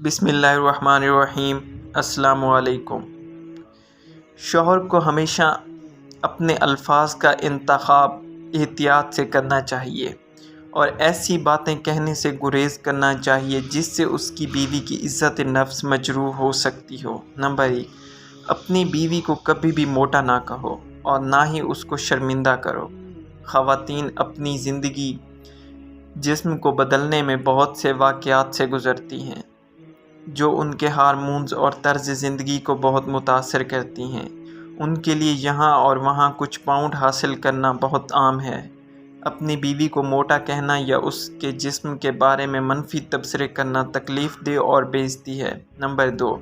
بسم اللہ الرحمن الرحیم۔ السلام علیکم۔ شوہر کو ہمیشہ اپنے الفاظ کا انتخاب احتیاط سے کرنا چاہیے اور ایسی باتیں کہنے سے گریز کرنا چاہیے جس سے اس کی بیوی کی عزت نفس مجروح ہو سکتی ہو۔ نمبر 1، اپنی بیوی کو کبھی بھی موٹا نہ کہو اور نہ ہی اس کو شرمندہ کرو۔ خواتین اپنی زندگی جسم کو بدلنے میں بہت سے واقعات سے گزرتی ہیں جو ان کے ہارمونز اور طرز زندگی کو بہت متاثر کرتی ہیں۔ ان کے لیے یہاں اور وہاں کچھ پاؤنڈ حاصل کرنا بہت عام ہے۔ اپنی بیوی کو موٹا کہنا یا اس کے جسم کے بارے میں منفی تبصرے کرنا تکلیف دہ اور بے عزتی ہے۔ نمبر 2،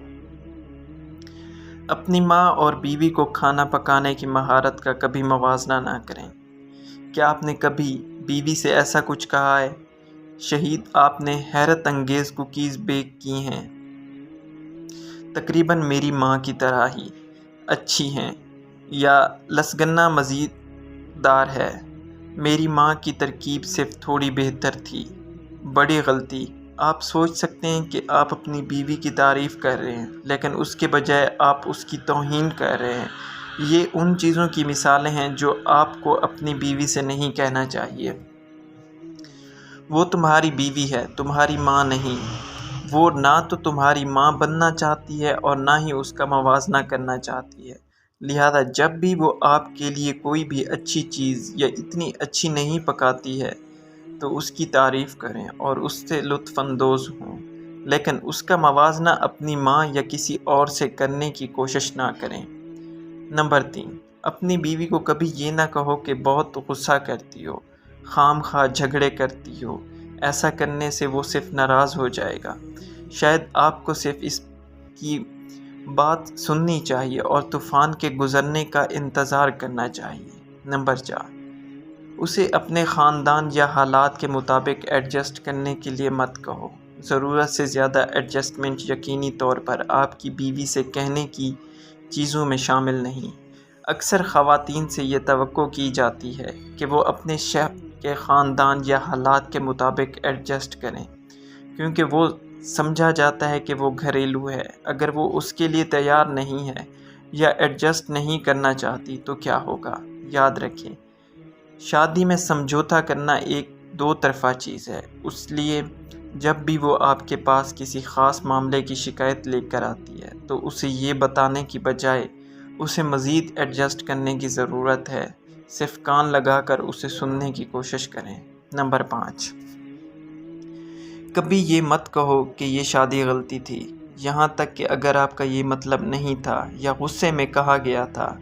اپنی ماں اور بیوی کو کھانا پکانے کی مہارت کا کبھی موازنہ نہ کریں۔ کیا آپ نے کبھی بیوی سے ایسا کچھ کہا ہے، شہید آپ نے حیرت انگیز کوکیز بیک کی ہیں، تقریباً میری ماں کی طرح ہی اچھی ہیں، یا لسگنا مزیدار ہے، میری ماں کی ترکیب صرف تھوڑی بہتر تھی۔ بڑی غلطی۔ آپ سوچ سکتے ہیں کہ آپ اپنی بیوی کی تعریف کر رہے ہیں لیکن اس کے بجائے آپ اس کی توہین کر رہے ہیں۔ یہ ان چیزوں کی مثالیں ہیں جو آپ کو اپنی بیوی سے نہیں کہنا چاہیے۔ وہ تمہاری بیوی ہے، تمہاری ماں نہیں۔ وہ نہ تو تمہاری ماں بننا چاہتی ہے اور نہ ہی اس کا موازنہ کرنا چاہتی ہے۔ لہذا جب بھی وہ آپ کے لیے کوئی بھی اچھی چیز یا اتنی اچھی نہیں پکاتی ہے تو اس کی تعریف کریں اور اس سے لطف اندوز ہوں، لیکن اس کا موازنہ اپنی ماں یا کسی اور سے کرنے کی کوشش نہ کریں۔ نمبر 3، اپنی بیوی کو کبھی یہ نہ کہو کہ بہت غصہ کرتی ہو، خام خواہ جھگڑے کرتی ہو۔ ایسا کرنے سے وہ صرف ناراض ہو جائے گا۔ شاید آپ کو صرف اس کی بات سننی چاہیے اور طوفان کے گزرنے کا انتظار کرنا چاہیے۔ نمبر 4، اسے اپنے خاندان یا حالات کے مطابق ایڈجسٹ کرنے کے لیے مت کہو۔ ضرورت سے زیادہ ایڈجسٹمنٹ یقینی طور پر آپ کی بیوی سے کہنے کی چیزوں میں شامل نہیں۔ اکثر خواتین سے یہ توقع کی جاتی ہے کہ وہ اپنے شوہر کے خاندان یا حالات کے مطابق ایڈجسٹ کریں کیونکہ وہ سمجھا جاتا ہے کہ وہ گھریلو ہے۔ اگر وہ اس کے لیے تیار نہیں ہے یا ایڈجسٹ نہیں کرنا چاہتی تو کیا ہوگا؟ یاد رکھیں، شادی میں سمجھوتا کرنا ایک دو طرفہ چیز ہے، اس لیے جب بھی وہ آپ کے پاس کسی خاص معاملے کی شکایت لے کر آتی ہے تو اسے یہ بتانے کی بجائے اسے مزید ایڈجسٹ کرنے کی ضرورت ہے، صرف کان لگا کر اسے سننے کی کوشش کریں۔ نمبر 5، کبھی یہ مت کہو کہ یہ شادی غلطی تھی، یہاں تک کہ اگر آپ کا یہ مطلب نہیں تھا یا غصے میں کہا گیا تھا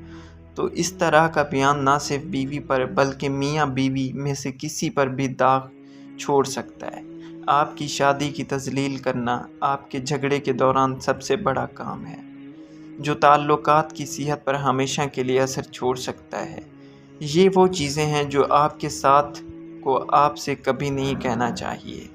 تو اس طرح کا بیان نہ صرف بیوی پر بلکہ میاں بیوی میں سے کسی پر بھی داغ چھوڑ سکتا ہے۔ آپ کی شادی کی تذلیل کرنا آپ کے جھگڑے کے دوران سب سے بڑا کام ہے جو تعلقات کی صحت پر ہمیشہ کے لیے اثر چھوڑ سکتا ہے۔ یہ وہ چیزیں ہیں جو آپ کے ساتھ کو آپ سے کبھی نہیں کہنا چاہیے۔